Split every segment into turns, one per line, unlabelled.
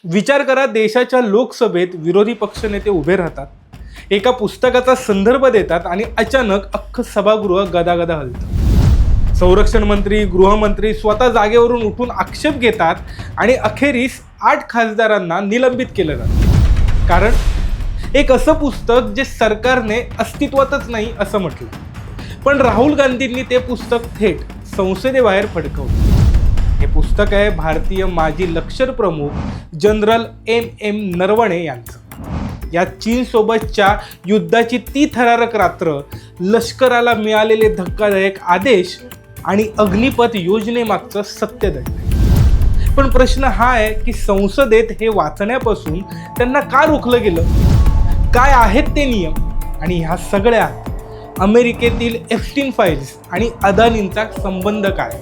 विचार करा, देशाच्या लोकसभेत विरोधी पक्षनेते उभे राहतात, एका पुस्तकाचा संदर्भ देतात आणि अचानक अख्खं सभागृह गदागदा हलतं. संरक्षण मंत्री, गृहमंत्री स्वतः जागेवरून उठून आक्षेप घेतात आणि अखेरीस 8 खासदारांना निलंबित केलं जातं. कारण एक असं पुस्तक जे सरकारने अस्तित्वातच नाही असं म्हटलं. पण राहुल गांधींनी ते पुस्तक थेट संसदेबाहेर फडकवलं. हे पुस्तक आहे भारतीय माजी लष्कर प्रमुख जनरल एम नरवणे यांचं. या चीनसोबतच्या युद्धाची ती थरारक रात्र, लष्कराला मिळालेले धक्कादायक आदेश आणि अग्निपथ योजनेमागचं सत्य दडलंय. पण प्रश्न हा आहे की संसदेत हे वाचण्यापासून त्यांना का रोखलं गेलं? काय आहेत ते नियम? आणि ह्या सगळ्यात अमेरिकेतील एप्स्टीन फाईल्स आणि अदानींचा संबंध काय?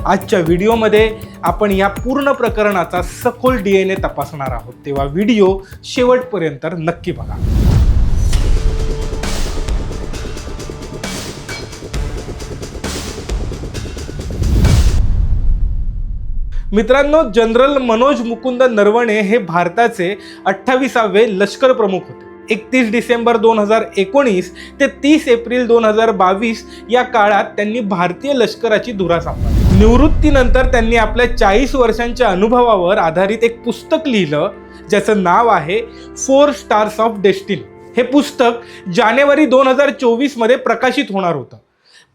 आजच्या व्हिडिओमध्ये आपण या पूर्ण प्रकरणाचा सखोल DNA तपासणार आहोत. तेव्हा व्हिडिओ शेवटपर्यंत नक्की बघा. मित्रांनो, जनरल मनोज मुकुंद नरवणे हे भारताचे 28वे लष्कर प्रमुख होते. 31 डिसेंबर 2019 ते 30 एप्रिल 2022 या काळात त्यांनी भारतीय लष्कराची धुरा सांभाळली. निवृत्तीनंतर त्यांनी आपल्या 40 वर्षांच्या अनुभवावर आधारित एक पुस्तक लिहिलं, ज्याचं नाव आहे 4 स्टार्स ऑफ डेस्टिनी. हे पुस्तक जानेवारी 2024 मध्ये प्रकाशित होणार होतं.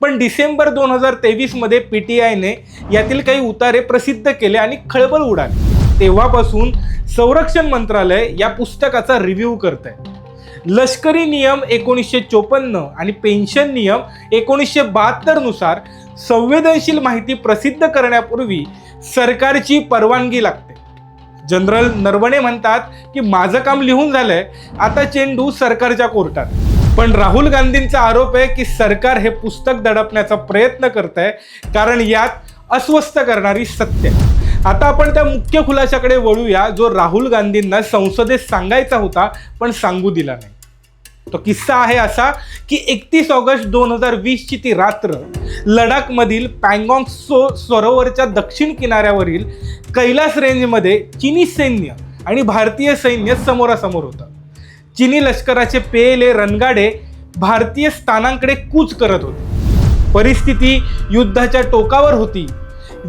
पण डिसेंबर 2023 मध्ये PTIने यातील काही उतारे प्रसिद्ध केले आणि खळबळ उडाली. तेव्हापासून संरक्षण मंत्रालय या पुस्तकाचा रिव्ह्यू करत आहे. लष्करी नियम 1954 आणि पेन्शन नियम 1972 नुसार संवेदनशील माहिती प्रसिद्ध करण्यापूर्वी सरकारची परवानगी लागते. जनरल नरवणे म्हणतात की माझं काम लिहून झालंय, आता चेंडू सरकारच्या कोर्टात. पण राहुल गांधींचा आरोप आहे की सरकार हे पुस्तक दडपण्याचा प्रयत्न करत आहे, कारण यात अस्वस्थ करणारी सत्य. आता आपण त्या मुख्य खुलाशाकडे वळूया, जो राहुल गांधींना संसदेत सांगायचा होता पण सांगू दिला नाही. तो किस्सा आहे असा की 31 ऑगस्ट 2020 ची ती रात्र लडाखमधील पँगॉन्ग सरोवरच्या दक्षिण किनाऱ्यावरील कैलास रेंजमध्ये चीनी सैन्य आणि भारतीय सैन्य समोरासमोर होतं. चीनी लष्कराचे पेले रणगाडे भारतीय स्थानांकडे कूच करत होते. परिस्थिती युद्धाच्या टोकावर होती.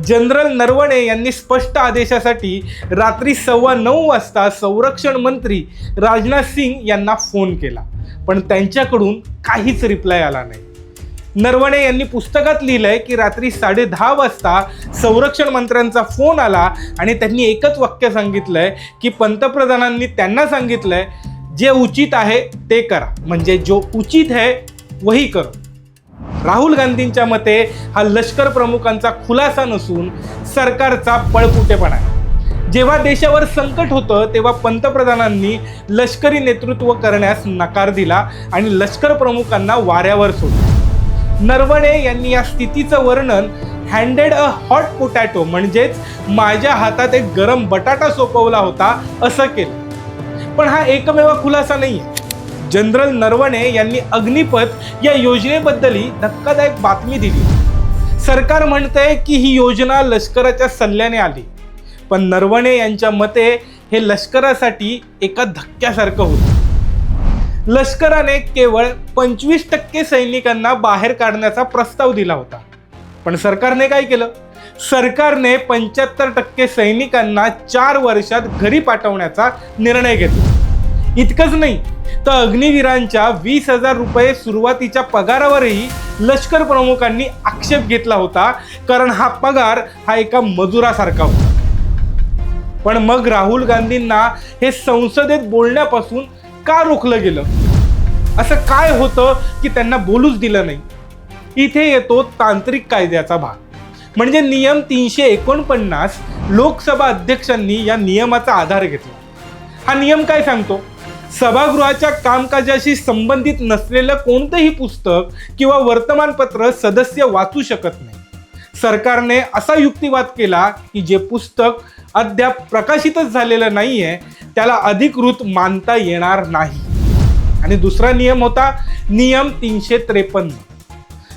जनरल नरवणे यांनी स्पष्ट आदेशासाठी रात्री 9:15 वाजता संरक्षण मंत्री राजनाथ सिंग यांना फोन केला, पण त्यांच्याकडून काहीच रिप्लाय आला नाही. नरवणे यांनी पुस्तकात लिहिलंय की रात्री 10:30 वाजता संरक्षण मंत्र्यांचा फोन आला आणि त्यांनी एकच वाक्य सांगितलंय की पंतप्रधानांनी त्यांना सांगितलंय जे उचित आहे ते करा, म्हणजे जो उचित है वही करो. राहुल गांधींच्या मते हा लष्कर प्रमुखांचा खुलासा नसून सरकारचा पळपुटेपणा आहे. जेव्हा देशावर संकट होतं तेव्हा पंतप्रधानांनी लष्करी नेतृत्व करण्यास नकार दिला आणि लष्कर प्रमुखांना वाऱ्यावर सोडलं. नरवणे यांनी या स्थितीचं वर्णन हँडेड अ हॉट पोटॅटो, म्हणजेच माझ्या हातात एक गरम बटाटा सोपवला होता असं केलं. पण हा एकमेव खुलासा नाहीये. जनरल नरवणे यांनी अग्निपथ या योजनेबद्दलही धक्कादायक बातमी दिली. सरकार म्हणतंय की ही योजना लष्कराच्या सल्ल्याने आली, पण नरवणे यांच्या मते हे लष्करासाठी एका धक्क्यासारखं होतं. लष्कराने केवळ 25% सैनिकांना बाहेर काढण्याचा प्रस्ताव दिला होता, पण सरकारने काय केलं? सरकारने 75% सैनिकांना 4 वर्षात घरी पाठवण्याचा निर्णय घेतला. इतकंच नाही तर अग्निवीरांच्या 20,000 रुपये सुरुवातीच्या पगारावरही लष्कर प्रमुखांनी आक्षेप घेतला होता, कारण हा पगार हा एका मजुरासारखा होता. पण मग राहुल गांधींना हे संसदेत बोलण्यापासून का रोखलं गेलं? असं काय होतं की त्यांना बोलूच दिलं नाही? इथे येतो तांत्रिक कायद्याचा भाग, म्हणजे नियम 349. लोकसभा अध्यक्षांनी या नियमाचा आधार घेतला. हा नियम काय सांगतो? सभागृहाच्या कामकाजाशी संबंधित नसलेलं कोणतंही पुस्तक किंवा वर्तमानपत्र सदस्य वाचू शकत नाही. सरकारने असा युक्तिवाद केला की जे पुस्तक अद्याप प्रकाशितच झालेलं नाहीये त्याला अधिकृत मानता येणार नाही. आणि दुसरा नियम होता नियम 353.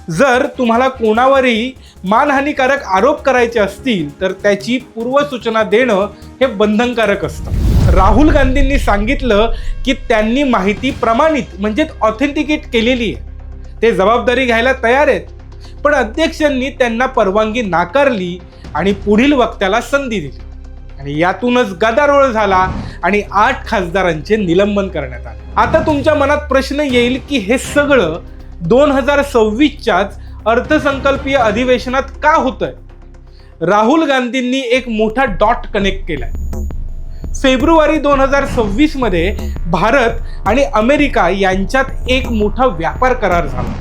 जर तुम्हाला कोणावरही मानहानिकारक आरोप करायचे असतील तर त्याची पूर्वसूचना देणं हे बंधनकारक असतं. राहुल गांधींनी सांगितलं की त्यांनी माहिती प्रमाणित म्हणजेच ऑथेंटिकेट केलेली आहे, ते जबाबदारी घ्यायला तयार आहेत. पण अध्यक्षांनी त्यांना परवानगी नाकारली आणि पुढील वक्त्याला संधी दिली आणि यातूनच गदारोळ झाला आणि 8 खासदारांचे निलंबन करण्यात आले. आता तुमच्या मनात प्रश्न येईल की हे सगळं 2026च्याच अर्थसंकल्पीय अधिवेशनात का होतंय? राहुल गांधींनी एक मोठा डॉट कनेक्ट केलाय. फेब्रुवारी 2026 मध्ये भारत आणि अमेरिका यांच्यात एक मोठा व्यापार करार झाला.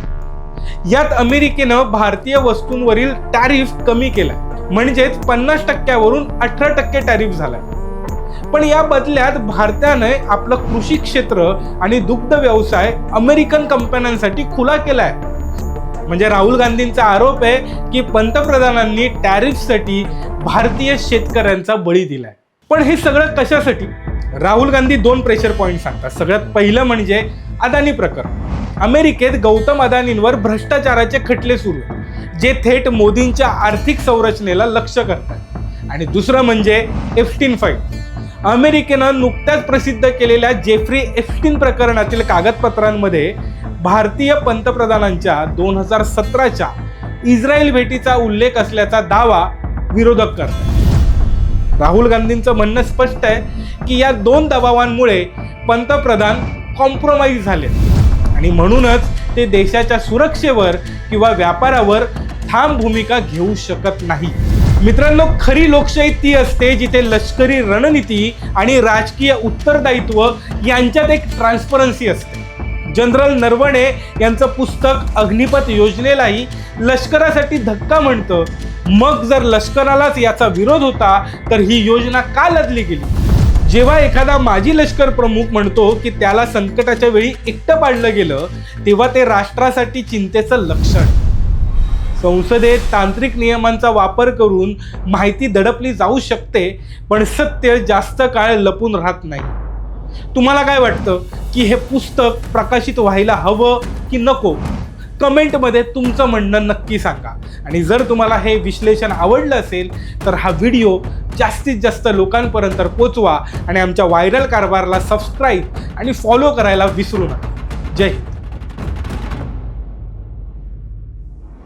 यात अमेरिकेनं भारतीय वस्तूंवरील टॅरिफ कमी केलाय, म्हणजेच 50% 18% टॅरिफ झालाय. पण या बदल्यात भारताने आपलं कृषी क्षेत्र आणि दुग्ध व्यवसाय अमेरिकन कंपन्यांसाठी खुला केलाय. म्हणजे राहुल गांधींचा आरोप आहे की पंतप्रधानांनी टॅरिफसाठी भारतीय शेतकऱ्यांचा बळी दिलाय. पण हे सगळं कशासाठी? राहुल गांधी 2 प्रेशर पॉइंट सांगतात. सगळ्यात पहिलं म्हणजे अदानी प्रकरण. अमेरिकेत गौतम अदानींवर भ्रष्टाचाराचे खटले सुरू आहेत, जे थेट मोदींच्या आर्थिक संरचनेला लक्ष्य करतात. आणि दुसरं म्हणजे एप्स्टीन फाईल. अमेरिकेनं नुकत्याच प्रसिद्ध केलेल्या जेफ्री एप्स्टीन प्रकरणातील कागदपत्रांमध्ये भारतीय पंतप्रधानांच्या 2017च्या इस्रायल भेटीचा उल्लेख असल्याचा दावा विरोधक करतात. राहुल गांधींचं म्हणणं स्पष्ट आहे की या 2 दबावांमुळे पंतप्रधान कॉम्प्रोमाइज झाले आणि म्हणूनच ते देशाच्या सुरक्षेवर किंवा व्यापारावर ठाम भूमिका घेऊ शकत नाही. मित्रांनो, खरी लोकशाही ती असते जिथे लष्करी रणनीती आणि राजकीय उत्तरदायित्व यांच्यात एक ट्रान्सपरन्सी असते. जनरल नरवणे यांचं पुस्तक अग्निपथ योजनेलाही लष्करासाठी धक्का म्हणतं. मग जर लष्करालाच याचा विरोध होता तर ही योजना का लदली गेली? जेव्हा एखादा माजी लष्कर प्रमुख म्हणतो की त्याला संकटाच्या वेळी एकटं पाडलं गेलं, तेव्हा ते राष्ट्रासाठी चिंतेचं लक्षण. संसदेत तांत्रिक नियमांचा वापर करून माहिती दडपली जाऊ शकते, पण सत्य जास्त काळ लपून राहत नाही. तुम्हाला काय वाटतं की हे पुस्तक प्रकाशित व्हायला हवं की नको? कमेंटमध्ये तुमचं म्हणणं नक्की सांगा. आणि जर तुम्हाला हे विश्लेषण आवडलं असेल तर हा व्हिडिओ जास्तीत जास्त लोकांपर्यंत पोचवा आणि आमच्या व्हायरल कारभारला सबस्क्राईब आणि फॉलो करायला विसरू नका. जय हिंद.